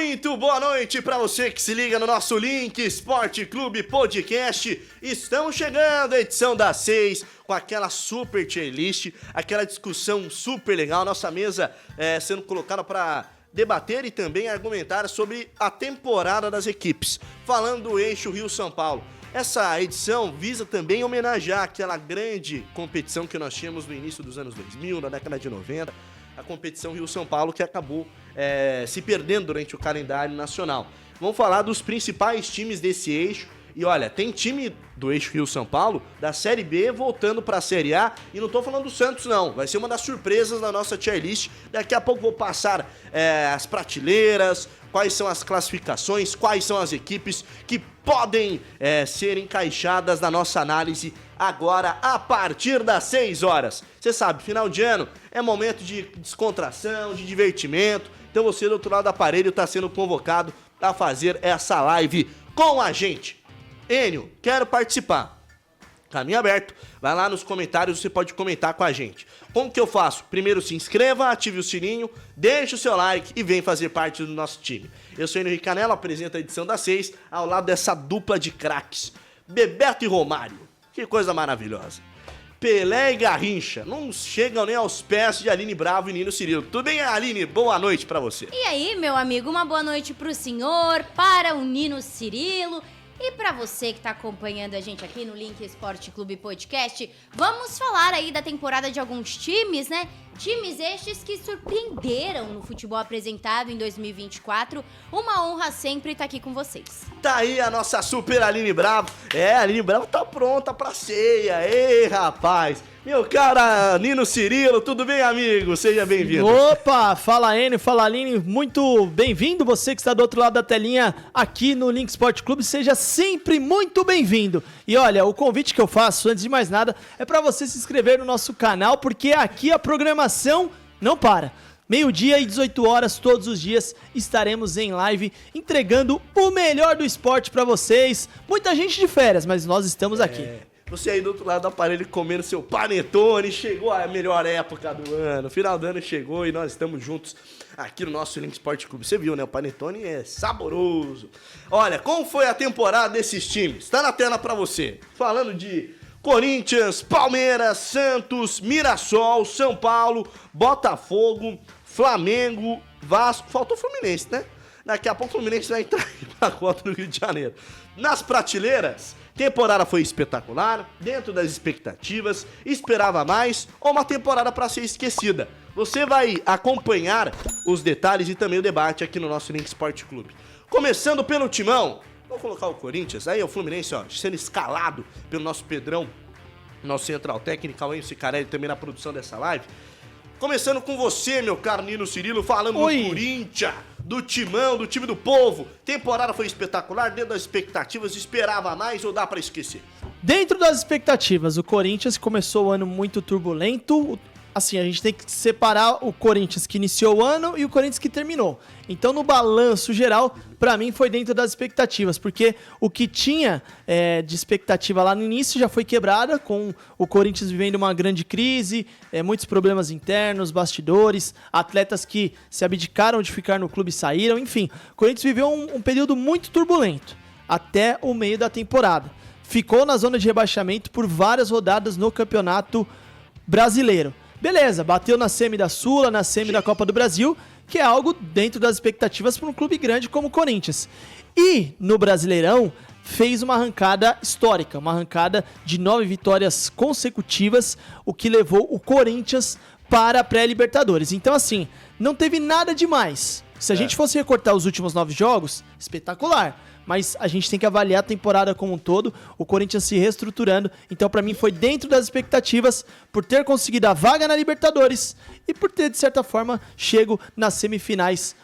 Muito boa noite para você que se liga no nosso Link Esporte Clube Podcast. Estamos chegando à edição das 6 com aquela super tier list, aquela discussão super legal, nossa mesa sendo colocada para debater e também argumentar sobre a temporada das equipes, falando do eixo Rio-São Paulo. Essa edição visa também homenagear aquela grande competição que nós tínhamos no início dos anos 2000, na década de 90, a competição Rio-São Paulo, que acabou se perdendo durante o calendário nacional. Vamos falar dos principais times desse eixo. E olha, tem time do eixo Rio-São Paulo, da Série B, voltando para a Série A. E não tô falando do Santos, não. Vai ser uma das surpresas da nossa tier list. Daqui a pouco vou passar as prateleiras, quais são as classificações, quais são as equipes que podem ser encaixadas na nossa análise agora a partir das 6 horas. Você sabe, final de ano é momento de descontração, de divertimento. Então você do outro lado do aparelho está sendo convocado a fazer essa live com a gente. Enio, quero participar. Caminho aberto. Vai lá nos comentários, você pode comentar com a gente. Como que eu faço? Primeiro se inscreva, ative o sininho, deixe o seu like e vem fazer parte do nosso time. Eu sou Enio Ricanello, apresento a edição das 6, ao lado dessa dupla de craques. Bebeto e Romário. Que coisa maravilhosa. Pelé e Garrincha. Não chegam nem aos pés de Aline Bravo e Nino Cirilo. Tudo bem, Aline? Boa noite pra você. E aí, meu amigo, uma boa noite pro senhor, para o Nino Cirilo. E pra você que tá acompanhando a gente aqui no Link Esporte Clube Podcast, vamos falar aí da temporada de alguns times, né? Times estes que surpreenderam no futebol apresentado em 2024. Uma honra sempre estar aqui com vocês. Tá aí a nossa super Aline Bravo. A Aline Bravo tá pronta pra ceia. Ei, rapaz. Meu cara Nino Cirilo, tudo bem, amigo? Seja bem-vindo. Opa, fala Enio, fala Aline, muito bem-vindo você que está do outro lado da telinha aqui no Link Sport Clube, seja sempre muito bem-vindo. E olha, o convite que eu faço, antes de mais nada, é para você se inscrever no nosso canal, porque aqui a programação não para. 12h e 18 horas, todos os dias, estaremos em live entregando o melhor do esporte para vocês. Muita gente de férias, mas nós estamos aqui. Você aí do outro lado do aparelho comendo seu panetone, chegou a melhor época do ano, final do ano chegou e nós estamos juntos aqui no nosso Link Sport Clube. Você viu, né? O panetone é saboroso. Olha, como foi a temporada desses times? Tá na tela pra você. Falando de Corinthians, Palmeiras, Santos, Mirassol, São Paulo, Botafogo, Flamengo, Vasco. Faltou o Fluminense, né? Daqui a pouco o Fluminense vai entrar na cota no Rio de Janeiro. Nas prateleiras, temporada foi espetacular, dentro das expectativas, esperava mais ou uma temporada para ser esquecida? Você vai acompanhar os detalhes e também o debate aqui no nosso Link Sport Clube. Começando pelo timão, vou colocar o Corinthians, aí o Fluminense, ó, sendo escalado pelo nosso Pedrão, nosso central técnico, o Enzo Cicarelli também na produção dessa live. Começando com você, meu caro Nino Cirilo, falando do Corinthians, do timão, do time do povo. Temporada foi espetacular, dentro das expectativas, esperava mais ou dá pra esquecer? Dentro das expectativas, o Corinthians começou o ano muito turbulento. Assim, a gente tem que separar o Corinthians que iniciou o ano e o Corinthians que terminou. Então, no balanço geral, pra mim foi dentro das expectativas, porque o que tinha de expectativa lá no início já foi quebrada, com o Corinthians vivendo uma grande crise, muitos problemas internos, bastidores, atletas que se abdicaram de ficar no clube saíram, enfim. O Corinthians viveu um período muito turbulento, até o meio da temporada. Ficou na zona de rebaixamento por várias rodadas no Campeonato Brasileiro. Beleza, bateu na semi da Sula, na semi da Copa do Brasil, que é algo dentro das expectativas para um clube grande como o Corinthians. E no Brasileirão fez uma arrancada histórica, uma arrancada de 9 vitórias consecutivas, o que levou o Corinthians para a pré-Libertadores. Então assim, não teve nada demais. Se a gente fosse recortar os últimos 9 jogos, espetacular. Mas a gente tem que avaliar a temporada como um todo, o Corinthians se reestruturando. Então, pra mim, foi dentro das expectativas, por ter conseguido a vaga na Libertadores e por ter, de certa forma, chego nas semifinais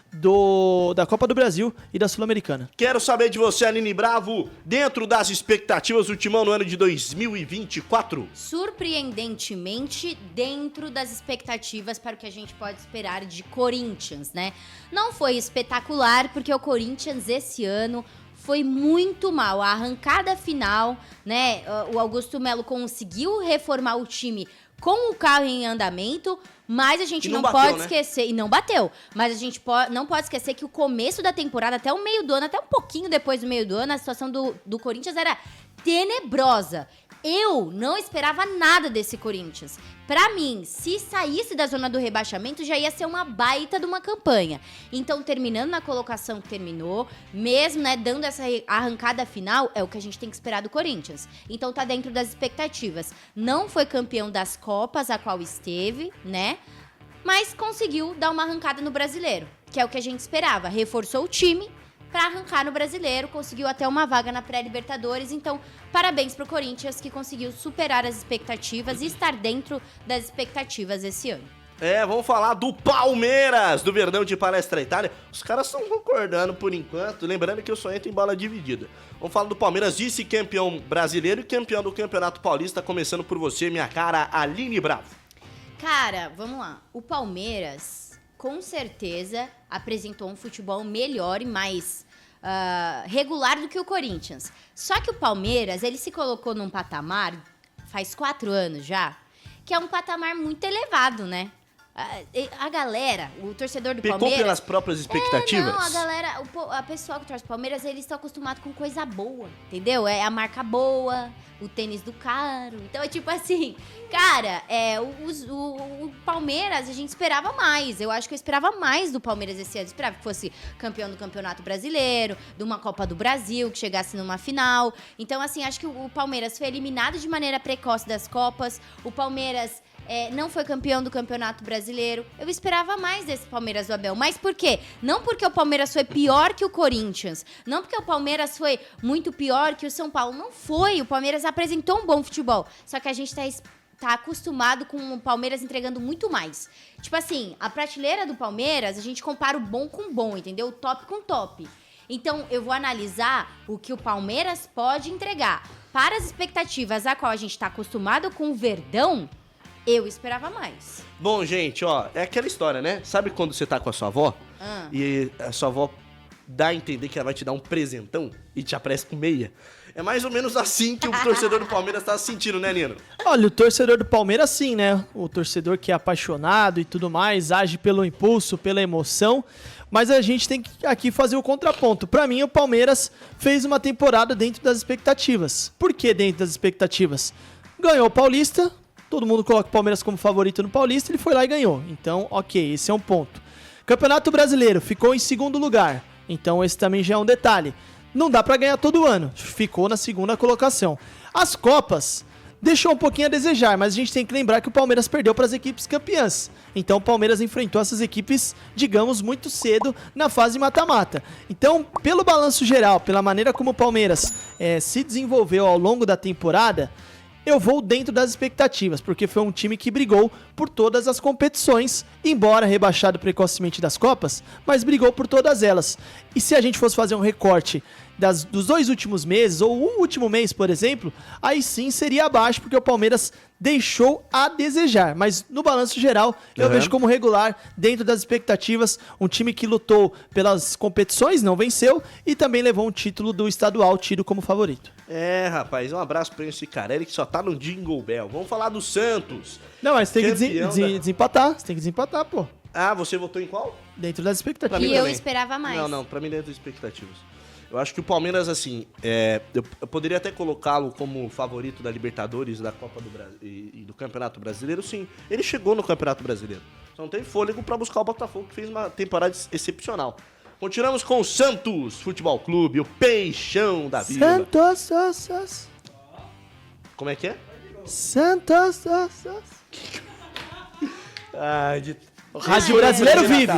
da Copa do Brasil e da Sul-Americana. Quero saber de você, Aline Bravo, dentro das expectativas do timão no ano de 2024. Surpreendentemente, dentro das expectativas para o que a gente pode esperar de Corinthians, né? Não foi espetacular, porque o Corinthians esse ano foi muito mal. A arrancada final, né? O Augusto Melo conseguiu reformar o time com o carro em andamento, mas a gente não pode esquecer... E não bateu. Mas a gente não pode esquecer que o começo da temporada, até o meio do ano, até um pouquinho depois do meio do ano, a situação do Corinthians era tenebrosa. Eu não esperava nada desse Corinthians. Pra mim, se saísse da zona do rebaixamento, já ia ser uma baita de uma campanha. Então, terminando na colocação que terminou, mesmo, né, dando essa arrancada final, é o que a gente tem que esperar do Corinthians. Então, tá dentro das expectativas. Não foi campeão das Copas, a qual esteve, né? Mas conseguiu dar uma arrancada no Brasileiro, que é o que a gente esperava. Reforçou o time para arrancar no Brasileiro, conseguiu até uma vaga na pré-Libertadores, então parabéns pro Corinthians que conseguiu superar as expectativas e estar dentro das expectativas esse ano. Vamos falar do Palmeiras, do Verdão de Palestra Itália. Os caras estão concordando por enquanto, lembrando que eu só entro em bola dividida. Vamos falar do Palmeiras, vice-campeão brasileiro e campeão do Campeonato Paulista, começando por você, minha cara Aline Bravo. Cara, vamos lá, o Palmeiras com certeza apresentou um futebol melhor e mais regular do que o Corinthians. Só que o Palmeiras, ele se colocou num patamar, faz 4 anos já, que é um patamar muito elevado, né? A galera, o torcedor do Palmeiras... Pecou pelas próprias expectativas? Não, a galera, a pessoa que torce o Palmeiras, eles estão acostumados com coisa boa, entendeu? É a marca boa, o tênis do caro. Então é tipo assim, cara, o Palmeiras a gente esperava mais. Eu acho que eu esperava mais do Palmeiras esse ano. Eu esperava que fosse campeão do Campeonato Brasileiro, de uma Copa do Brasil, que chegasse numa final. Então, assim, acho que o Palmeiras foi eliminado de maneira precoce das Copas. O Palmeiras... não foi campeão do Campeonato Brasileiro. Eu esperava mais desse Palmeiras do Abel. Mas por quê? Não porque o Palmeiras foi pior que o Corinthians. Não porque o Palmeiras foi muito pior que o São Paulo. Não foi. O Palmeiras apresentou um bom futebol. Só que a gente tá acostumado com o Palmeiras entregando muito mais. Tipo assim, a prateleira do Palmeiras, a gente compara o bom com o bom, entendeu? O top com o top. Então, eu vou analisar o que o Palmeiras pode entregar. Para as expectativas a qual a gente tá acostumado com o Verdão, eu esperava mais. Bom, gente, ó, é aquela história, né? Sabe quando você tá com a sua avó e a sua avó dá a entender que ela vai te dar um presentão e te apressa com meia? É mais ou menos assim que o torcedor do Palmeiras tá se sentindo, né, Nino? Olha, o torcedor do Palmeiras sim, né? O torcedor que é apaixonado e tudo mais, age pelo impulso, pela emoção, mas a gente tem que aqui fazer o contraponto. Pra mim, o Palmeiras fez uma temporada dentro das expectativas. Por que dentro das expectativas? Ganhou o Paulista... Todo mundo coloca o Palmeiras como favorito no Paulista, ele foi lá e ganhou. Então, ok, esse é um ponto. Campeonato Brasileiro, ficou em segundo lugar. Então, esse também já é um detalhe. Não dá pra ganhar todo ano, ficou na segunda colocação. As Copas, deixou um pouquinho a desejar, mas a gente tem que lembrar que o Palmeiras perdeu para as equipes campeãs. Então, o Palmeiras enfrentou essas equipes, digamos, muito cedo na fase mata-mata. Então, pelo balanço geral, pela maneira como o Palmeiras se desenvolveu ao longo da temporada... Eu vou dentro das expectativas, porque foi um time que brigou por todas as competições, embora rebaixado precocemente das Copas, mas brigou por todas elas. E se a gente fosse fazer um recorte dos 2 últimos meses, ou o último mês, por exemplo, aí sim seria abaixo, porque o Palmeiras deixou a desejar. Mas no balanço geral, eu vejo como regular, dentro das expectativas, um time que lutou pelas competições, não venceu, e também levou um título do estadual, tido como favorito. Rapaz, um abraço pra esse Carelli que só tá no Jingle Bell. Vamos falar do Santos. Não, mas tem que desempatar, você tem que desempatar, pô. Ah, você votou em qual? Dentro das expectativas. E eu esperava mais. Não, pra mim dentro das expectativas. Eu acho que o Palmeiras, assim, eu poderia até colocá-lo como favorito da Libertadores, da Copa do Brasil e do Campeonato Brasileiro, sim. Ele chegou no Campeonato Brasileiro. Só não tem fôlego pra buscar o Botafogo, que fez uma temporada excepcional. Continuamos com o Santos Futebol Clube, o peixão da vila. Santos. Como é que é? Santos. O Rádio Brasileiro vive.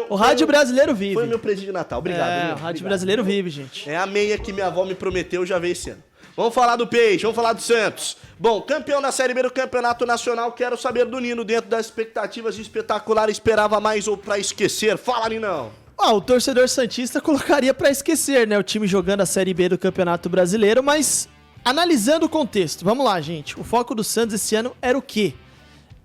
O Rádio Brasileiro vive. Foi o meu presente de Natal. Obrigado. O Rádio Brasileiro vive, gente. É a meia que minha avó me prometeu, já veio esse ano. Vamos falar do Peixe, vamos falar do Santos. Bom, campeão da Série B do Campeonato Nacional, quero saber do Nino, dentro das expectativas de espetacular, esperava mais ou pra esquecer? Fala, Ninão. O torcedor santista colocaria pra esquecer, né? O time jogando a Série B do Campeonato Brasileiro, mas analisando o contexto, vamos lá, gente. O foco do Santos esse ano era o quê?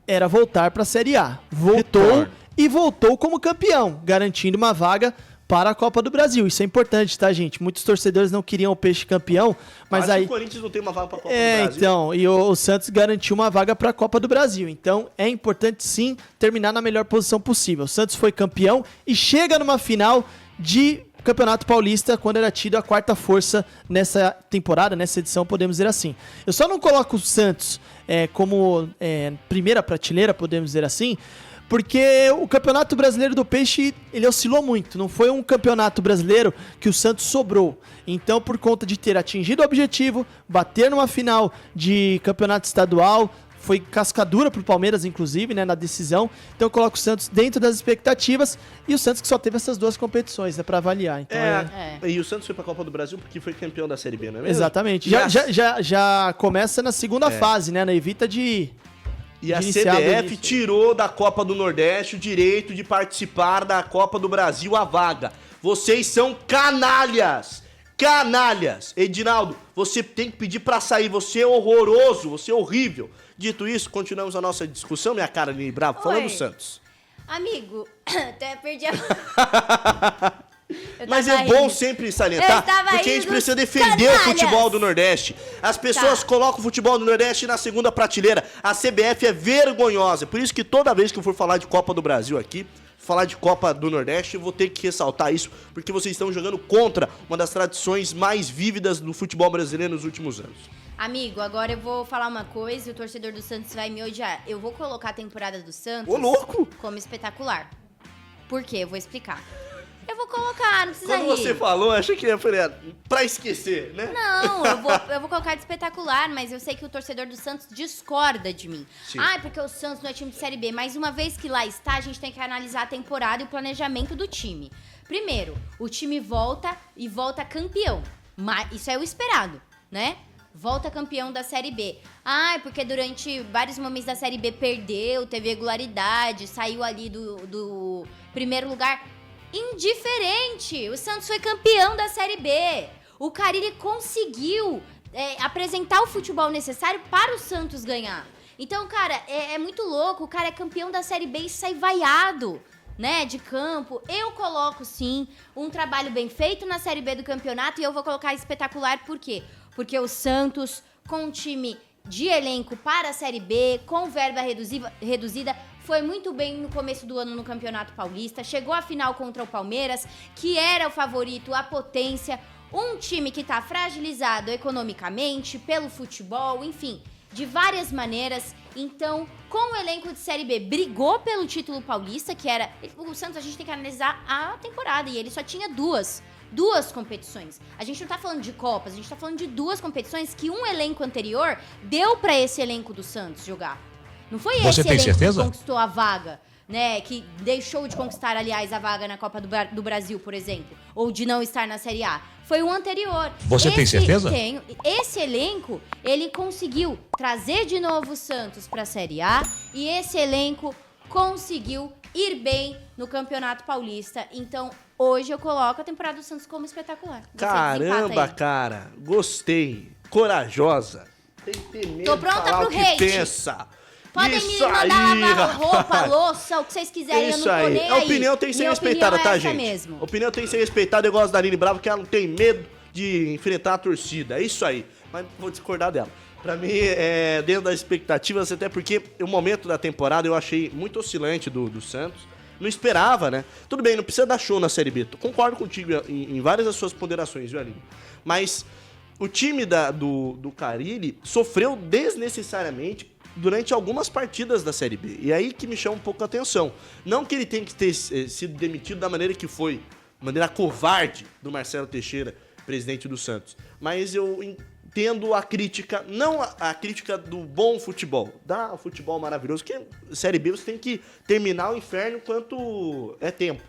Era voltar pra Série A. Voltou como campeão, garantindo uma vaga para a Copa do Brasil. Isso é importante, tá, gente? Muitos torcedores não queriam o Peixe campeão, mas Acho aí... que o Corinthians não tem uma vaga pra Copa do Brasil. Então, e o Santos garantiu uma vaga para a Copa do Brasil. Então, é importante, sim, terminar na melhor posição possível. O Santos foi campeão e chega numa final de Campeonato Paulista, quando era tido a quarta força nessa temporada, nessa edição, podemos dizer assim. Eu só não coloco o Santos como primeira prateleira, podemos dizer assim, porque o Campeonato Brasileiro do Peixe, ele oscilou muito. Não foi um campeonato brasileiro que o Santos sobrou. Então, por conta de ter atingido o objetivo, bater numa final de campeonato estadual, foi cascadura pro Palmeiras, inclusive, né, na decisão. Então eu coloco o Santos dentro das expectativas e o Santos que só teve essas duas competições, né, pra avaliar. Então, E o Santos foi pra Copa do Brasil porque foi campeão da Série B, não é mesmo? Exatamente. Já começa na segunda fase, né, na evita de... E a iniciar do CBF início. tirou da Copa do Nordeste o direito de participar da Copa do Brasil a vaga. Vocês são canalhas! Canalhas! Edinaldo, você tem que pedir pra sair. Você é horroroso, você é horrível. Dito isso, continuamos a nossa discussão, minha cara Aline Bravo, falando do Santos. Amigo, até perdi a... Mas é bom sempre salientar, porque a gente precisa defender o futebol do Nordeste. As pessoas colocam o futebol do Nordeste na segunda prateleira. A CBF é vergonhosa. Por isso que toda vez que eu for falar de Copa do Brasil aqui, falar de Copa do Nordeste, eu vou ter que ressaltar isso, porque vocês estão jogando contra uma das tradições mais vívidas do futebol brasileiro nos últimos anos. Amigo, agora eu vou falar uma coisa e o torcedor do Santos vai me odiar. Eu vou colocar a temporada do Santos Ô, louco! como espetacular. Por quê? Eu vou explicar. Eu vou colocar, não precisa Quando rir. você falou, eu achei que ia falar pra esquecer, né? Não, eu vou colocar de espetacular, mas eu sei que o torcedor do Santos discorda de mim. Sim. Porque o Santos não é time de Série B. Mas uma vez que lá está, a gente tem que analisar a temporada e o planejamento do time. Primeiro, o time volta e volta campeão. Mas isso é o esperado, né? Volta campeão da Série B. Porque durante vários momentos da Série B perdeu, teve regularidade, saiu ali do primeiro lugar. Indiferente! O Santos foi campeão da Série B. O Carille conseguiu apresentar o futebol necessário para o Santos ganhar. Então, cara, é muito louco. O cara é campeão da Série B e sai vaiado, né, de campo. Eu coloco, sim, um trabalho bem feito na Série B do campeonato e eu vou colocar espetacular. Por quê? Porque o Santos, com um time de elenco para a Série B, com verba reduzida, foi muito bem no começo do ano no Campeonato Paulista, chegou à final contra o Palmeiras, que era o favorito, a potência, um time que está fragilizado economicamente, pelo futebol, enfim, de várias maneiras. Então, com o elenco de Série B, brigou pelo título paulista, que era... O Santos, a gente tem que analisar a temporada, e ele só tinha duas competições. A gente não tá falando de Copas, a gente tá falando de duas competições que um elenco anterior deu pra esse elenco do Santos jogar. Não foi esse elenco que conquistou a vaga, né? Que deixou de conquistar, aliás, a vaga na Copa do Brasil, por exemplo. Ou de não estar na Série A. Foi o anterior. Você tem certeza? Tenho. Esse elenco, ele conseguiu trazer de novo o Santos pra Série A. E esse elenco conseguiu ir bem no Campeonato Paulista. Então, hoje eu coloco a temporada do Santos como espetacular. Você Caramba, cara. Gostei. Corajosa. Tem que ter medo Tô pronta de falar pro o que hate. pensa. Podem Isso me mandar aí, lavar roupa, rapaz. louça, o que vocês quiserem, Isso eu não tô aí. nem A aí. opinião tem que ser Minha respeitada, opinião tá, é essa gente? mesmo. A opinião tem que ser respeitada. Eu gosto da Aline Bravo, que ela não tem medo de enfrentar a torcida. É isso aí. Mas vou discordar dela. Pra mim, dentro das expectativas, até porque o momento da temporada eu achei muito oscilante do Santos. Não esperava, né? Tudo bem, não precisa dar show na Série B. Concordo contigo em várias das suas ponderações, viu, Aline? Mas o time do Carille sofreu desnecessariamente durante algumas partidas da Série B. E aí que me chama um pouco a atenção. Não que ele tenha que ter sido demitido da maneira que foi, de maneira covarde do Marcelo Teixeira, presidente do Santos. Mas eu entendo a crítica, não a crítica do bom futebol, da futebol maravilhoso, que Série B você tem que terminar o inferno enquanto é tempo.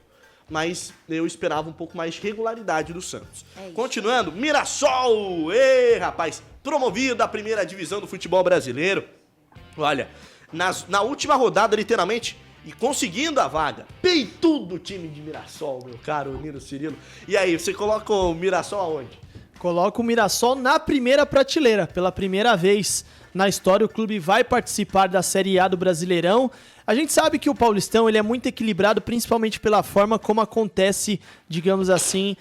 Mas eu esperava um pouco mais de regularidade do Santos. Continuando, Mirassol! Ei, rapaz! Promovido à primeira divisão do futebol brasileiro. Olha, na última rodada, literalmente, e conseguindo a vaga, peitudo o time de Mirassol, meu caro Nino Cirilo. E aí, você coloca o Mirassol aonde? Coloca o Mirassol na primeira prateleira, pela primeira vez na história. O clube vai participar da Série A do Brasileirão. A gente sabe que o Paulistão ele é muito equilibrado, principalmente pela forma como acontece, digamos assim,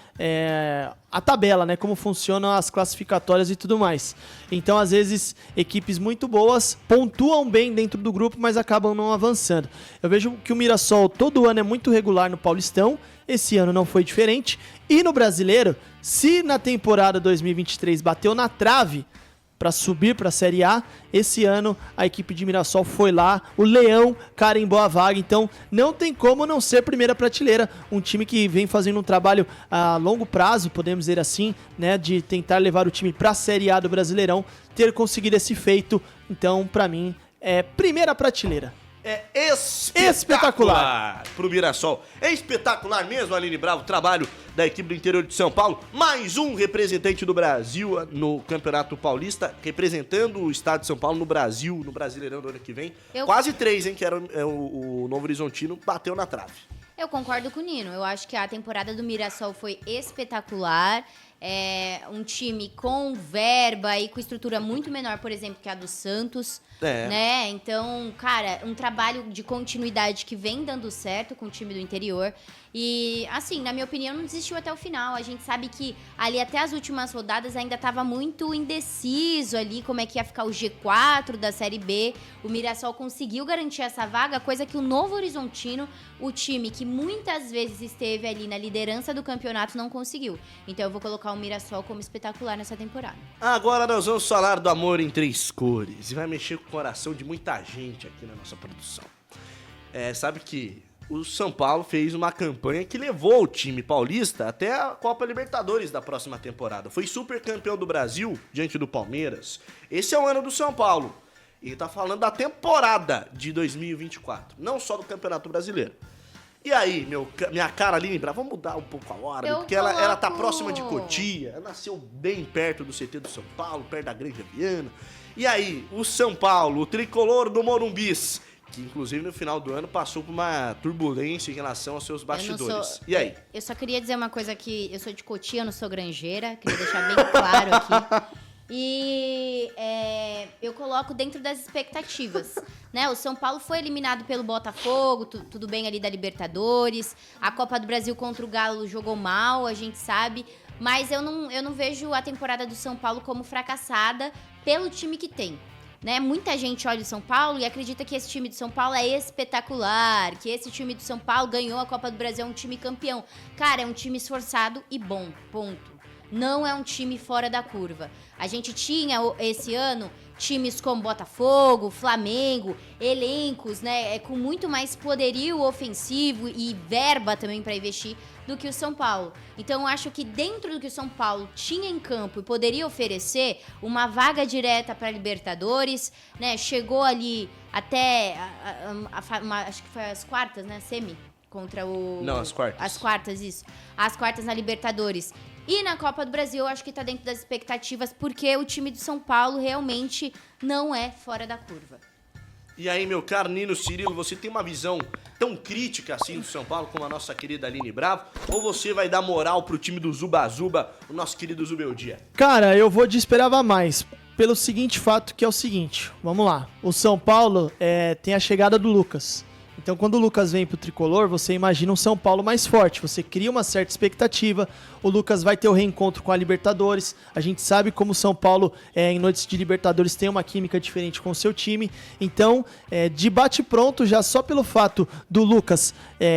a tabela, né? Como funcionam as classificatórias e tudo mais. Então, às vezes, equipes muito boas pontuam bem dentro do grupo, mas acabam não avançando. Eu vejo que o Mirassol todo ano é muito regular no Paulistão. Esse ano não foi diferente. E no Brasileiro, se na temporada 2023 bateu na trave para subir para a Série A, esse ano a equipe de Mirassol foi lá, o Leão carimbou a vaga, então não tem como não ser primeira prateleira, um time que vem fazendo um trabalho a longo prazo, podemos dizer assim, né, de tentar levar o time para a Série A do Brasileirão, ter conseguido esse feito, então para mim é primeira prateleira. É espetacular pro Mirassol. É espetacular mesmo, Aline Bravo, o trabalho da equipe do interior de São Paulo. Mais um representante do Brasil no Campeonato Paulista, representando o estado de São Paulo no Brasil, no Brasileirão do ano que vem. Quase 3, hein, que era o Novo Horizontino, bateu na trave. Eu concordo com o Nino. Eu acho que a temporada do Mirassol foi espetacular. É um time com verba e com estrutura muito menor, por exemplo, que a do Santos, né? Então, cara, um trabalho de continuidade que vem dando certo com o time do interior. E, assim, na minha opinião, não desistiu até o final. A gente sabe que ali até as últimas rodadas ainda estava muito indeciso ali como é que ia ficar o G4 da Série B. O Mirassol conseguiu garantir essa vaga, coisa que o Novo Horizontino, o time que muitas vezes esteve ali na liderança do campeonato, não conseguiu. Então eu vou colocar o Mirassol como espetacular nessa temporada. Agora nós vamos falar do amor em 3 cores. E vai mexer com o coração de muita gente aqui na nossa produção. Sabe que o São Paulo fez uma campanha que levou o time paulista até a Copa Libertadores da próxima temporada. Foi super campeão do Brasil diante do Palmeiras. Esse é o ano do São Paulo. E tá falando da temporada de 2024, não só do Campeonato Brasileiro. E aí, minha cara Aline Bravo, vamos mudar um pouco a ordem, porque ela tá próxima de Cotia, ela nasceu bem perto do CT do São Paulo, perto da Grande Viana. E aí, o São Paulo, o tricolor do Morumbis, que inclusive no final do ano passou por uma turbulência em relação aos seus bastidores. E aí? Eu só queria dizer uma coisa aqui, eu sou de Cotia, eu não sou granjeira, queria deixar bem claro aqui. E eu coloco dentro das expectativas, né? O São Paulo foi eliminado pelo Botafogo, tudo bem ali da Libertadores. A Copa do Brasil contra o Galo jogou mal, a gente sabe. Mas eu não vejo a temporada do São Paulo como fracassada pelo time que tem. Né? Muita gente olha o São Paulo e acredita que esse time do São Paulo é espetacular, que esse time do São Paulo ganhou a Copa do Brasil, é um time campeão. Cara, é um time esforçado e bom, ponto. Não é um time fora da curva. A gente tinha, esse ano, times como Botafogo, Flamengo, elencos, né, com muito mais poderio ofensivo e verba também para investir do que o São Paulo. Então, eu acho que dentro do que o São Paulo tinha em campo e poderia oferecer uma vaga direta para Libertadores, né, chegou ali até, acho que foi as quartas, né, semi, contra o... Não, as quartas. As quartas, isso. As quartas na Libertadores. E na Copa do Brasil, eu acho que tá dentro das expectativas, porque o time do São Paulo realmente não é fora da curva. E aí, meu caro Nino Cirilo, você tem uma visão tão crítica assim do São Paulo como a nossa querida Aline Bravo? Ou você vai dar moral pro time do Zuba Zuba, o nosso querido Zubeldia? Cara, eu vou de esperava mais, pelo seguinte fato, que é o seguinte, vamos lá. O São Paulo tem a chegada do Lucas. Então, quando o Lucas vem pro tricolor, você imagina um São Paulo mais forte. Você cria uma certa expectativa. O Lucas vai ter o reencontro com a Libertadores. A gente sabe como o São Paulo, em noites de Libertadores, tem uma química diferente com o seu time. Então, de bate-pronto, já só pelo fato do Lucas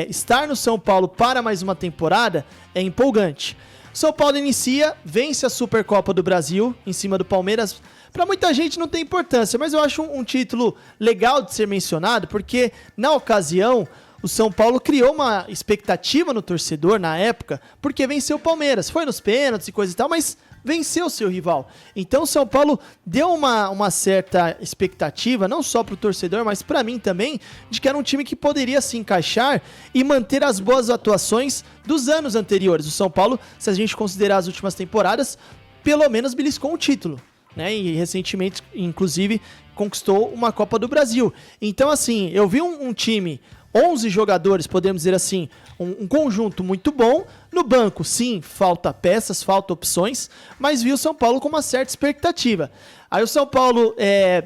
estar no São Paulo para mais uma temporada, é empolgante. São Paulo inicia, vence a Supercopa do Brasil em cima do Palmeiras. Para muita gente não tem importância, mas eu acho um título legal de ser mencionado, porque na ocasião o São Paulo criou uma expectativa no torcedor na época, porque venceu o Palmeiras. Foi nos pênaltis e coisa e tal, mas venceu o seu rival. Então o São Paulo deu uma certa expectativa, não só para o torcedor, mas para mim também, de que era um time que poderia se encaixar e manter as boas atuações dos anos anteriores. O São Paulo, se a gente considerar as últimas temporadas, pelo menos beliscou um título. Né? E recentemente, inclusive, conquistou uma Copa do Brasil. Então, assim, eu vi um time 11 jogadores, podemos dizer assim, um conjunto muito bom. No banco, sim, falta peças, falta opções, mas vi o São Paulo com uma certa expectativa. Aí o São Paulo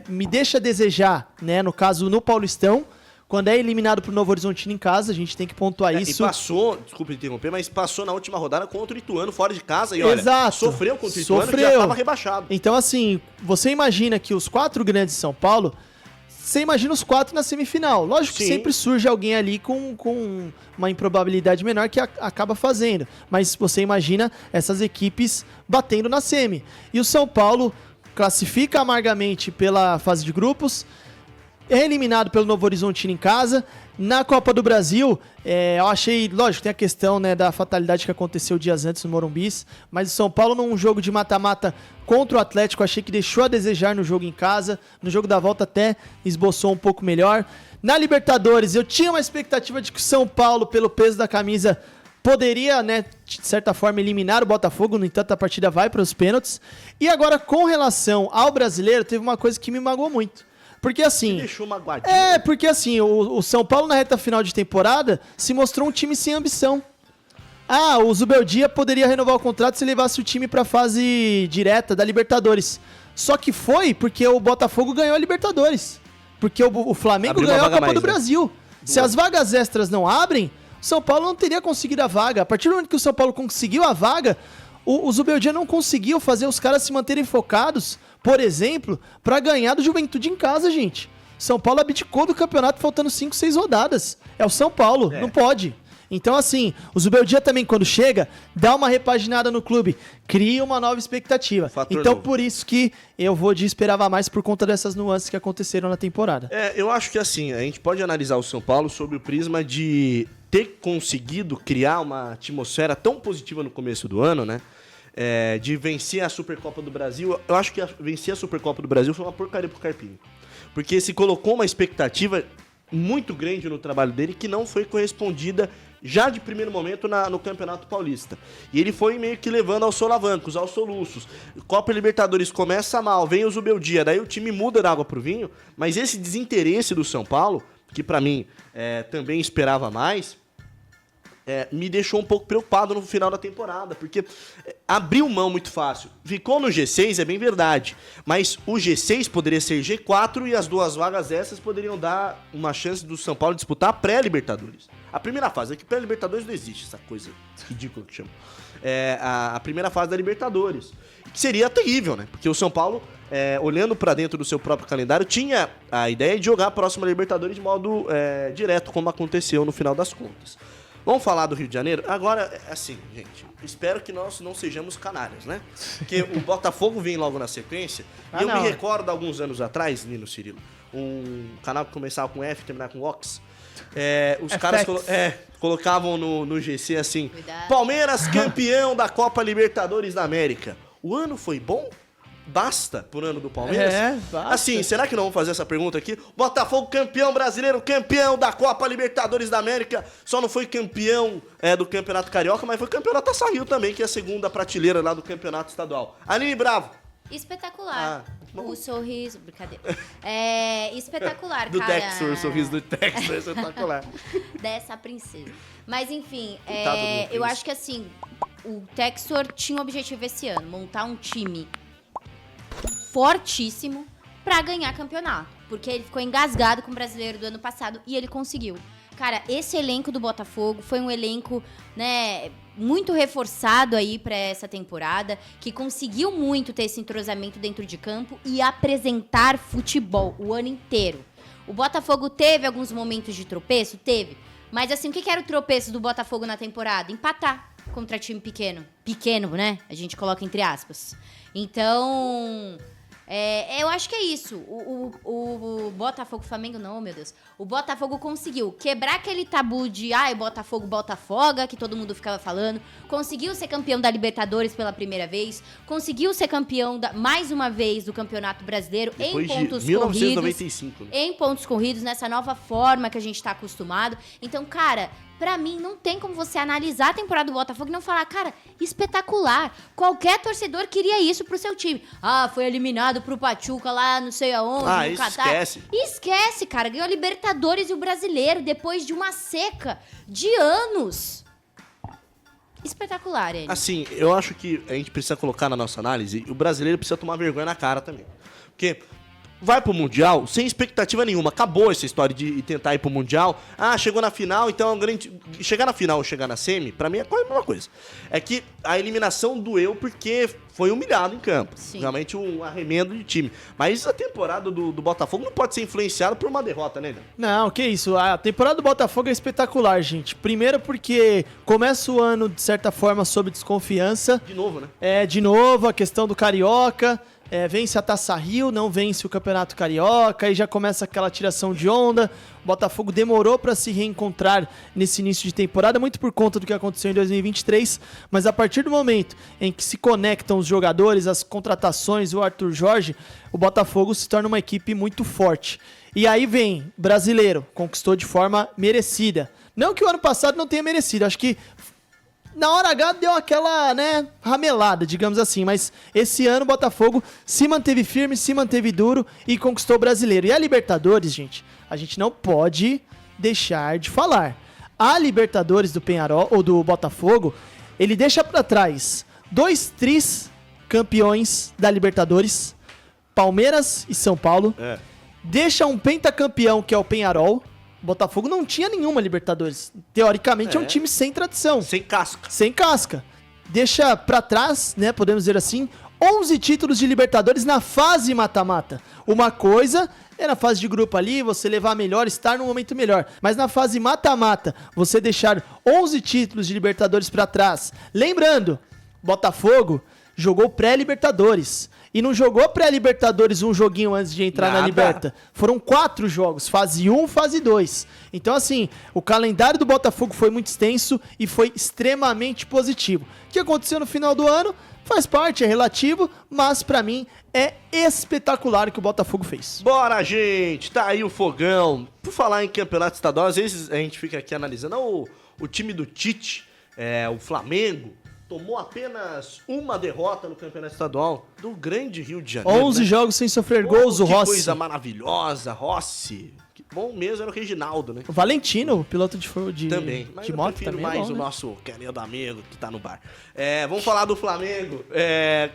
me deixa a desejar, né, no caso no Paulistão, quando é eliminado pro Novo Horizontino em casa, a gente tem que pontuar isso. E passou, desculpa interromper, mas passou na última rodada contra o Ituano fora de casa e olha, Exato. Sofreu contra o Ituano que já estava rebaixado. Então assim, você imagina que os 4 grandes de São Paulo, você imagina os 4 na semifinal. Lógico que sempre surge alguém ali com uma improbabilidade menor que acaba fazendo, mas você imagina essas equipes batendo na semi. E o São Paulo classifica amargamente pela fase de grupos, é eliminado pelo Novo Horizontino em casa. Na Copa do Brasil, eu achei, lógico, tem a questão, né, da fatalidade que aconteceu dias antes no Morumbis, mas o São Paulo num jogo de mata-mata contra o Atlético, achei que deixou a desejar no jogo em casa, no jogo da volta até esboçou um pouco melhor. Na Libertadores, eu tinha uma expectativa de que o São Paulo, pelo peso da camisa, poderia, né, de certa forma, eliminar o Botafogo, no entanto a partida vai para os pênaltis. E agora, com relação ao brasileiro, teve uma coisa que me magoou muito. Porque assim... Você deixou magoadinho. Porque assim, o São Paulo na reta final de temporada se mostrou um time sem ambição. O Zubeldia poderia renovar o contrato se levasse o time pra fase direta da Libertadores. Só que foi porque o Botafogo ganhou a Libertadores. Porque o Flamengo ganhou a Copa do Brasil. Se as vagas extras não abrem, o São Paulo não teria conseguido a vaga. A partir do momento que o São Paulo conseguiu a vaga, o Zubeldia não conseguiu fazer os caras se manterem focados, por exemplo, pra ganhar do Juventude em casa, gente. São Paulo abdicou do campeonato faltando 5, 6 rodadas. É o São Paulo, não pode. Então, assim, o Zubeldia também, quando chega, dá uma repaginada no clube, cria uma nova expectativa. Então, por isso que eu vou de esperava mais por conta dessas nuances que aconteceram na temporada. Eu acho que, assim, a gente pode analisar o São Paulo sob o prisma de ter conseguido criar uma atmosfera tão positiva no começo do ano, né? De vencer a Supercopa do Brasil. Eu acho que vencer a Supercopa do Brasil foi uma porcaria pro Carpini. Porque se colocou uma expectativa muito grande no trabalho dele que não foi correspondida já de primeiro momento no Campeonato Paulista. E ele foi meio que levando aos solavancos, aos soluços. Copa Libertadores começa mal, vem o Zubeldia, daí o time muda da água pro vinho, mas esse desinteresse do São Paulo, que pra mim também esperava mais, me deixou um pouco preocupado no final da temporada, porque abriu mão muito fácil. Ficou no G6, é bem verdade, mas o G6 poderia ser G4 e as 2 vagas essas poderiam dar uma chance do São Paulo disputar a pré-Libertadores. A primeira fase, é que pré-Libertadores não existe, essa coisa ridícula que chama. A primeira fase da Libertadores, que seria terrível, né? Porque o São Paulo, olhando pra dentro do seu próprio calendário, tinha a ideia de jogar a próxima Libertadores de modo direto, como aconteceu no final das contas. Vamos falar do Rio de Janeiro? Agora, assim, gente, espero que nós não sejamos canários, né? Porque o Botafogo vem logo na sequência. E eu me recordo, alguns anos atrás, Nino Cirilo, um canal que começava com F e terminava com Ox. Os caras colocavam no GC assim: Cuidado. Palmeiras campeão da Copa Libertadores da América. O ano foi bom? Basta por ano do Palmeiras? Basta. Assim, será que não vamos fazer essa pergunta aqui? Botafogo campeão brasileiro, campeão da Copa Libertadores da América, só não foi campeão do Campeonato Carioca, mas foi campeão da Taça Rio também, que é a segunda prateleira lá do Campeonato Estadual. Aline Bravo. Espetacular. O sorriso... Brincadeira. Espetacular, do cara. Textor, o sorriso do Textor, espetacular. Dessa princesa. Mas, enfim, eu acho que, assim, o Textor tinha um objetivo esse ano, montar um time fortíssimo pra ganhar campeonato. Porque ele ficou engasgado com o brasileiro do ano passado e ele conseguiu. Cara, esse elenco do Botafogo foi um elenco, né, muito reforçado aí pra essa temporada, que conseguiu muito ter esse entrosamento dentro de campo e apresentar futebol o ano inteiro. O Botafogo teve alguns momentos de tropeço? Teve. Mas assim, o que era o tropeço do Botafogo na temporada? Empatar contra time pequeno. Pequeno, né? A gente coloca entre aspas. Então... eu acho que é isso. O Botafogo, Flamengo não, meu Deus. O Botafogo conseguiu quebrar aquele tabu de Botafogo, Botafoga, que todo mundo ficava falando. Conseguiu ser campeão da Libertadores pela primeira vez. Conseguiu ser campeão, mais uma vez, do Campeonato Brasileiro depois em pontos 1995, corridos. Né? Em pontos corridos, nessa nova forma que a gente tá acostumado. Então, cara, Pra mim, não tem como você analisar a temporada do Botafogo e não falar, cara, espetacular. Qualquer torcedor queria isso pro seu time. Ah, foi eliminado pro Pachuca lá, não sei aonde, no Catar. Esquece. Esquece, cara. Ganhou a Libertadores e o Brasileiro depois de uma seca de anos. Espetacular, ele. Assim, eu acho que a gente precisa colocar na nossa análise, o brasileiro precisa tomar vergonha na cara também. Porque vai pro Mundial sem expectativa nenhuma. Acabou essa história de tentar ir pro Mundial. Ah, chegou na final, então chegar na final ou chegar na semi, pra mim é a mesma coisa. É que a eliminação doeu porque foi humilhado em campo. Sim. Realmente um arremendo de time. Mas a temporada do Botafogo não pode ser influenciada por uma derrota, né? Não, que isso. A temporada do Botafogo é espetacular, gente. Primeiro porque começa o ano, de certa forma, sob desconfiança. De novo, né? De novo, a questão do Carioca. Vence a Taça Rio, não vence o Campeonato Carioca, aí já começa aquela tiração de onda. O Botafogo demorou para se reencontrar nesse início de temporada, muito por conta do que aconteceu em 2023, mas a partir do momento em que se conectam os jogadores, as contratações, o Arthur Jorge, o Botafogo se torna uma equipe muito forte. E aí vem, brasileiro, conquistou de forma merecida. Não que o ano passado não tenha merecido, acho que na hora H deu aquela, ramelada, digamos assim. Mas esse ano o Botafogo se manteve firme, se manteve duro e conquistou o brasileiro. E a Libertadores, gente, a gente não pode deixar de falar. A Libertadores do Peñarol, ou do Botafogo, ele deixa pra trás 2 campeões da Libertadores, Palmeiras e São Paulo. Deixa um pentacampeão, que é o Peñarol. O Botafogo não tinha nenhuma Libertadores. Teoricamente é um time sem tradição. Sem casca. Sem casca. Deixa pra trás, podemos dizer assim, 11 títulos de Libertadores na fase mata-mata. Uma coisa é na fase de grupo ali, você levar melhor, estar num momento melhor. Mas na fase mata-mata, você deixar 11 títulos de Libertadores pra trás. Lembrando, Botafogo jogou pré-Libertadores. E não jogou pré-Libertadores um joguinho antes de entrar na Liberta. Foram 4 jogos, fase 1, fase 2. Então, assim, o calendário do Botafogo foi muito extenso e foi extremamente positivo. O que aconteceu no final do ano faz parte, é relativo, mas pra mim é espetacular o que o Botafogo fez. Bora, gente! Tá aí o fogão. Por falar em campeonato estadual, às vezes a gente fica aqui analisando o time do Tite, o Flamengo, tomou apenas uma derrota no campeonato estadual do grande Rio de Janeiro. 11 jogos sem sofrer gols, o que Rossi. Coisa maravilhosa, Rossi. Que bom mesmo era o Reginaldo, né? O Valentino, o piloto de também. Mas de eu moto prefiro também. mais o nosso querido amigo que tá no bar. Vamos falar do Flamengo.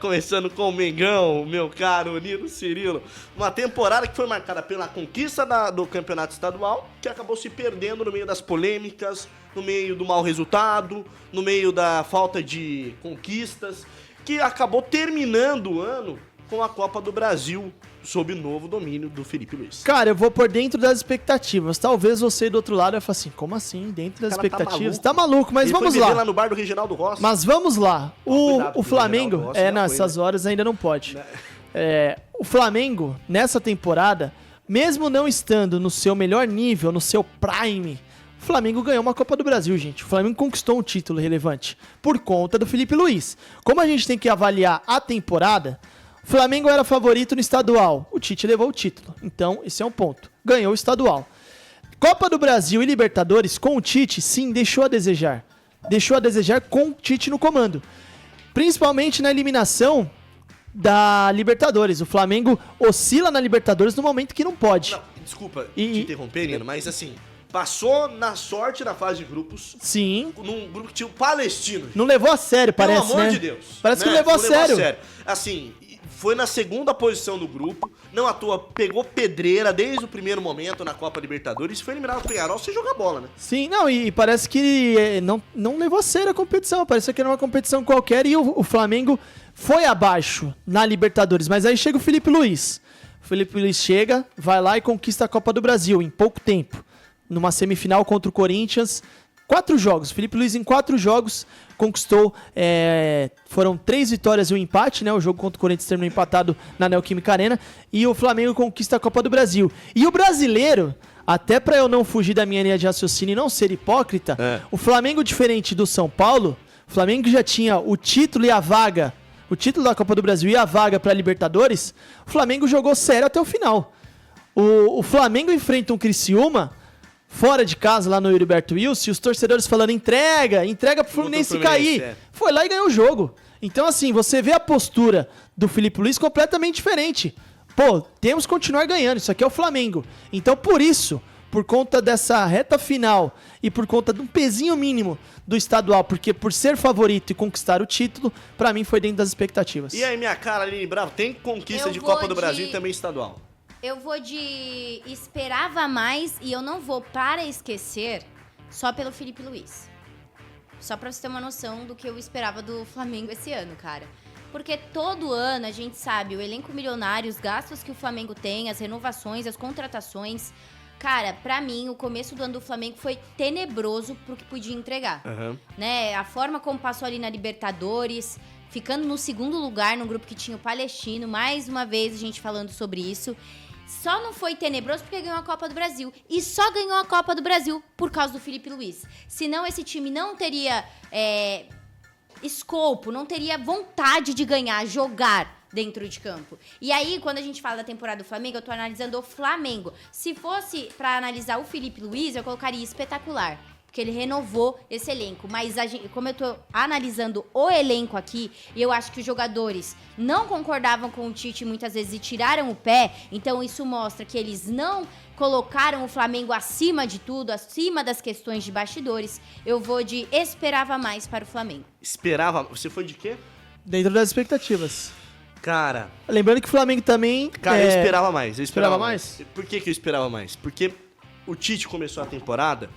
Começando com o Mengão, meu caro Nino Cirilo. Uma temporada que foi marcada pela conquista do campeonato estadual, que acabou se perdendo no meio das polêmicas, no meio do mau resultado, no meio da falta de conquistas, que acabou terminando o ano com a Copa do Brasil, sob o novo domínio do Felipe Luiz. Cara, eu vou por dentro das expectativas. Talvez você do outro lado vai falar assim, como assim? Dentro das expectativas? Tá maluco, mas ele vamos foi lá. lá no bar do Reginaldo Rossi. Mas vamos lá. O Flamengo, Rossi já nessas horas ainda não pode. O Flamengo, nessa temporada, mesmo não estando no seu melhor nível, no seu prime, o Flamengo ganhou uma Copa do Brasil, gente. O Flamengo conquistou um título relevante por conta do Felipe Luiz. Como a gente tem que avaliar a temporada, o Flamengo era favorito no estadual. O Tite levou o título. Então, esse é um ponto. Ganhou o estadual. Copa do Brasil e Libertadores com o Tite, sim, deixou a desejar. Deixou a desejar com o Tite no comando. Principalmente na eliminação da Libertadores. O Flamengo oscila na Libertadores no momento que não pode. Não, desculpa te interromper, Nino, mas assim, passou na sorte na fase de grupos. Sim. Num grupo que tinha o Palestino. Não levou a sério, parece, Pelo amor né? de Deus. Parece que não levou a sério. Assim, foi na segunda posição do grupo, não à toa, pegou pedreira desde o primeiro momento na Copa Libertadores e foi eliminado do Peñarol sem jogar bola, né? Sim, não, e parece que não levou a sério a competição, parecia que era uma competição qualquer e o Flamengo foi abaixo na Libertadores, mas aí chega o Felipe Luiz. O Felipe Luiz chega, vai lá e conquista a Copa do Brasil em pouco tempo, numa semifinal contra o Corinthians. 4 jogos, Felipe Luiz em 4 jogos conquistou, foram 3 vitórias e um empate, né? O jogo contra o Corinthians terminou empatado na Neoquímica Arena e o Flamengo conquista a Copa do Brasil. E o brasileiro, até pra eu não fugir da minha linha de raciocínio e não ser hipócrita, o Flamengo, diferente do São Paulo, o Flamengo já tinha o título e a vaga, o título da Copa do Brasil e a vaga pra Libertadores, o Flamengo jogou sério até o final. O Flamengo enfrenta um Criciúma fora de casa, lá no Heriberto Wilson, e os torcedores falando, entrega pro Fluminense cair. Foi lá e ganhou o jogo. Então, assim, você vê a postura do Filipe Luiz completamente diferente. Pô, temos que continuar ganhando, isso aqui é o Flamengo. Então, por isso, por conta dessa reta final e por conta de um pezinho mínimo do estadual, porque por ser favorito e conquistar o título, pra mim foi dentro das expectativas. E aí, minha cara, Aline Bravo, tem conquista de Copa do Brasil e também estadual? Eu vou de esperava mais e eu não vou para esquecer só pelo Filipe Luiz. Só pra você ter uma noção do que eu esperava do Flamengo esse ano, cara. Porque todo ano a gente sabe o elenco milionário, os gastos que o Flamengo tem, as renovações, as contratações. Cara, pra mim, o começo do ano do Flamengo foi tenebroso pro que podia entregar. Né? A forma como passou ali na Libertadores, ficando no segundo lugar no grupo que tinha o Palestino. Mais uma vez a gente falando sobre isso. Só não foi tenebroso porque ganhou a Copa do Brasil. E só ganhou a Copa do Brasil por causa do Filipe Luiz. Senão esse time não teria escopo, não teria vontade de ganhar, jogar dentro de campo. E aí, quando a gente fala da temporada do Flamengo, eu tô analisando o Flamengo. Se fosse pra analisar o Filipe Luiz, eu colocaria espetacular. Porque ele renovou esse elenco. Mas, como eu tô analisando o elenco aqui, e eu acho que os jogadores não concordavam com o Tite muitas vezes e tiraram o pé, então isso mostra que eles não colocaram o Flamengo acima de tudo, acima das questões de bastidores. Eu vou de esperava mais para o Flamengo. Esperava? Você foi de quê? Dentro das expectativas. Cara... Lembrando que o Flamengo também... Cara, eu esperava mais. Eu esperava mais? Por que eu esperava mais? Porque o Tite começou a temporada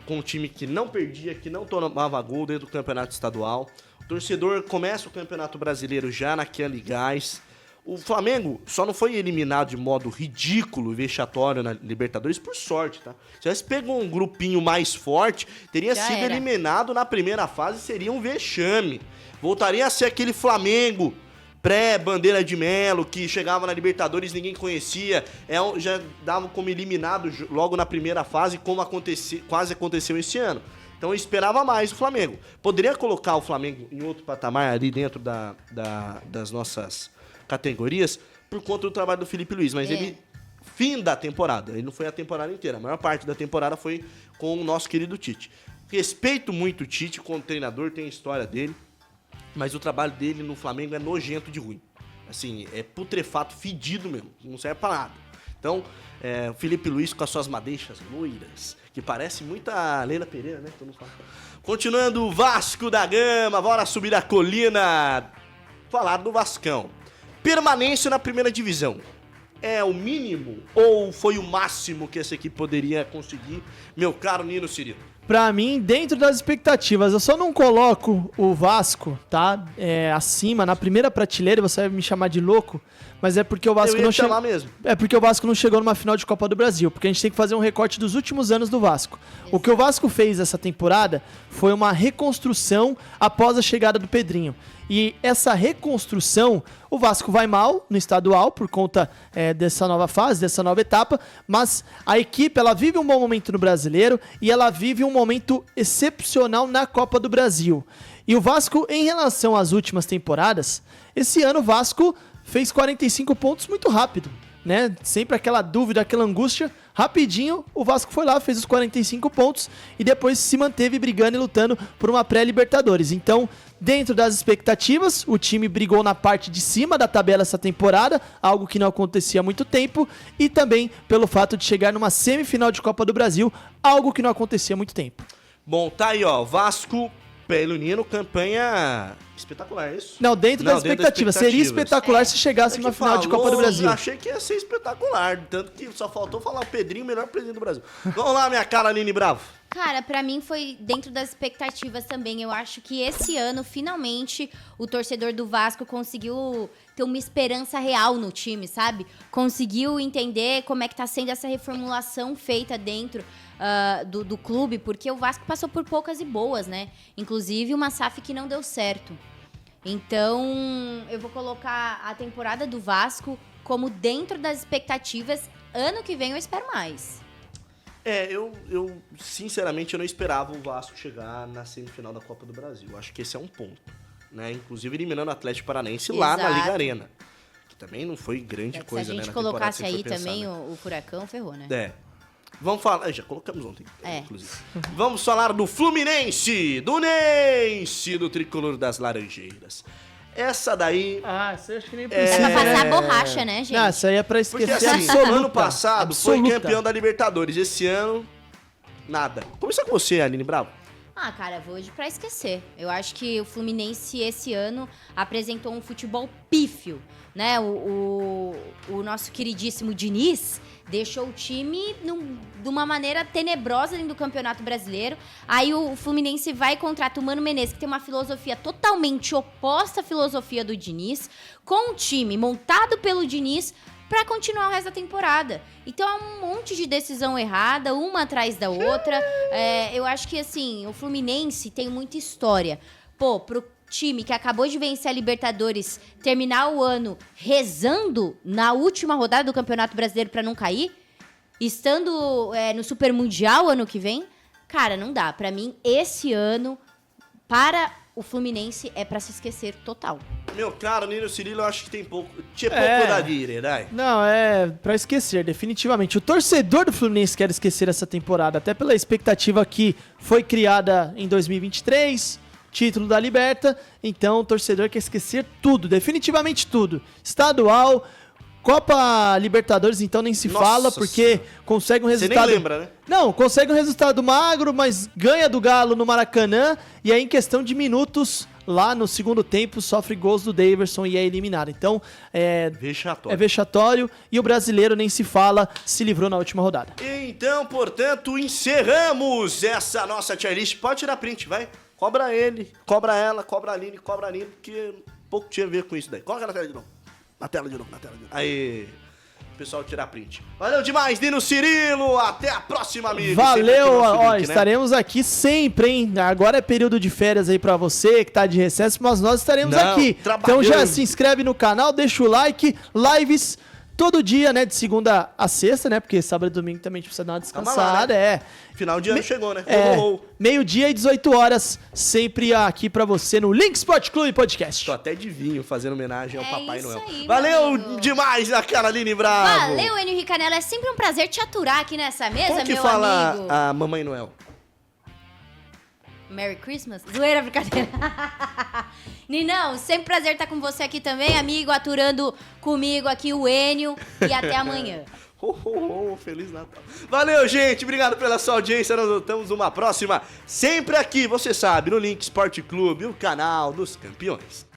com um time que não perdia, que não tomava gol dentro do campeonato estadual. O torcedor começa o campeonato brasileiro já naquele gás. O Flamengo só não foi eliminado de modo ridículo e vexatório na Libertadores por sorte, tá? Se tivesse pegou um grupinho mais forte, teria Já sido era. eliminado na primeira fase, seria um vexame. Voltaria a ser aquele Flamengo pré-Bandeira de Melo, que chegava na Libertadores e ninguém conhecia, já dava como eliminado logo na primeira fase, como quase aconteceu esse ano. Então eu esperava mais o Flamengo. Poderia colocar o Flamengo em outro patamar ali dentro das nossas categorias por conta do trabalho do Filipe Luiz, mas ele, fim da temporada, ele não foi a temporada inteira, a maior parte da temporada foi com o nosso querido Tite. Respeito muito o Tite como treinador, tem a história dele, mas o trabalho dele no Flamengo é nojento de ruim. Assim, é putrefato, fedido mesmo, não serve pra nada. Então, o Filipe Luiz com as suas madeixas loiras, que parece muito a Leila Pereira, né? Todo mundo fala. Continuando, o Vasco da Gama, bora subir a colina. Falar do Vascão. Permanência na primeira divisão. É o mínimo ou foi o máximo que essa equipe poderia conseguir, meu caro Nino Cirilo? Pra mim, dentro das expectativas, eu só não coloco o Vasco, tá? Acima, na primeira prateleira, e você vai me chamar de louco, mas é porque o Vasco Eu ia não chamar mesmo. É porque o Vasco não chegou numa final de Copa do Brasil, porque a gente tem que fazer um recorte dos últimos anos do Vasco. O que o Vasco fez essa temporada foi uma reconstrução após a chegada do Pedrinho. E essa reconstrução, o Vasco vai mal no estadual por conta dessa nova fase, dessa nova etapa, mas a equipe ela vive um bom momento no Brasileiro e ela vive um momento excepcional na Copa do Brasil. E o Vasco, em relação às últimas temporadas, esse ano o Vasco fez 45 pontos muito rápido, né? Sempre aquela dúvida, aquela angústia. Rapidinho, o Vasco foi lá, fez os 45 pontos e depois se manteve brigando e lutando por uma pré-Libertadores. Então, dentro das expectativas, o time brigou na parte de cima da tabela essa temporada, algo que não acontecia há muito tempo, e também pelo fato de chegar numa semifinal de Copa do Brasil, algo que não acontecia há muito tempo. Bom, tá aí, ó, Vasco pelo Nino, campanha espetacular, é isso? Não, dentro das expectativas. Seria espetacular se chegasse numa final de Copa do Brasil. Eu achei que ia ser espetacular, tanto que só faltou falar o Pedrinho, o melhor presidente do Brasil. Vamos lá, minha cara, Aline Bravo. Cara, pra mim foi dentro das expectativas também. Eu acho que esse ano, finalmente, o torcedor do Vasco conseguiu ter uma esperança real no time, sabe? Conseguiu entender como é que tá sendo essa reformulação feita dentro do clube, porque o Vasco passou por poucas e boas, né? Inclusive uma SAF que não deu certo. Então, eu vou colocar a temporada do Vasco como dentro das expectativas. Ano que vem eu espero mais. Eu sinceramente, eu não esperava o Vasco chegar na semifinal da Copa do Brasil. Eu acho que esse é um ponto, né? Inclusive eliminando o Atlético Paranaense lá na Liga Arena. Que também não foi grande coisa, né? Se a gente colocasse aí também o Furacão, ferrou, né? Vamos falar... Já colocamos ontem, É. inclusive. Vamos falar do Fluminense, do Nense, do Tricolor das Laranjeiras. Essa daí... Ah, isso eu acho que nem Dá precisa. pra passar a borracha, né, gente? Não, isso aí é pra Porque esquecer assim, absoluta. ano passado Absoluta. foi campeão da Libertadores. Esse ano, nada. Começa com você, Aline Bravo. Ah, cara, vou de pra esquecer. Eu acho que o Fluminense esse ano apresentou um futebol pífio, né? O nosso queridíssimo Diniz deixou o time de uma maneira tenebrosa dentro do Campeonato Brasileiro. Aí o Fluminense vai e contrata o Mano Menezes, que tem uma filosofia totalmente oposta à filosofia do Diniz, com um time montado pelo Diniz pra continuar o resto da temporada. Então é um monte de decisão errada, uma atrás da outra. Eu acho que, assim, o Fluminense tem muita história. Pô, pro time que acabou de vencer a Libertadores terminar o ano rezando na última rodada do Campeonato Brasileiro pra não cair, estando no Super Mundial ano que vem, cara, não dá. Pra mim, esse ano, para o Fluminense, é pra se esquecer total. Meu caro Nino Cirilo, eu acho que tinha pouco da Dire, né? Não, é pra esquecer, definitivamente. O torcedor do Fluminense quer esquecer essa temporada, até pela expectativa que foi criada em 2023, título da Liberta. Então o torcedor quer esquecer tudo, definitivamente tudo. Estadual, Copa Libertadores, então nem se Nossa fala, porque Senhora. consegue um Você resultado... nem lembra, né? Não, consegue um resultado magro, mas ganha do Galo no Maracanã, e aí em questão de minutos, lá no segundo tempo, sofre gols do Daverson e é eliminado. Então, é Vexatório. vexatório, e o brasileiro nem se fala, se livrou na última rodada. Então, portanto, encerramos essa nossa tier list. Pode tirar print, vai. Cobra ele, cobra ela, cobra a Aline, porque pouco tinha a ver com isso daí. Coloca na tela de novo. Na tela de novo. Aí, pessoal, tirar print. Valeu demais, Nino Cirilo. Até a próxima, amigo. Valeu, ó, link, né? estaremos aqui sempre, hein? Agora é período de férias aí pra você que tá de recesso, mas nós estaremos Não, aqui. trabalhando. Então já se inscreve no canal, deixa o like, lives todo dia, né? De segunda a sexta, né? Porque sábado e domingo também a gente precisa dar uma descansada, lá, né? Final de ano chegou, né? Meio-dia e 18 horas, sempre aqui pra você no Link Sport Clube Podcast. Tô até de vinho fazendo homenagem ao Papai isso Noel. aí, meu Valeu amigo. demais, a cara Aline Bravo. Valeu, Enio Canela. É sempre um prazer te aturar aqui nessa mesa, Como que meu fala amigo. a Mamãe Noel? Merry Christmas? Zoeira, brincadeira. Ninão, sempre prazer estar com você aqui também, amigo, aturando comigo aqui o Enio. E até amanhã. Feliz Natal. Valeu, gente. Obrigado pela sua audiência. Nós voltamos numa próxima. Sempre aqui, você sabe, no Link Sport Clube, o canal dos campeões.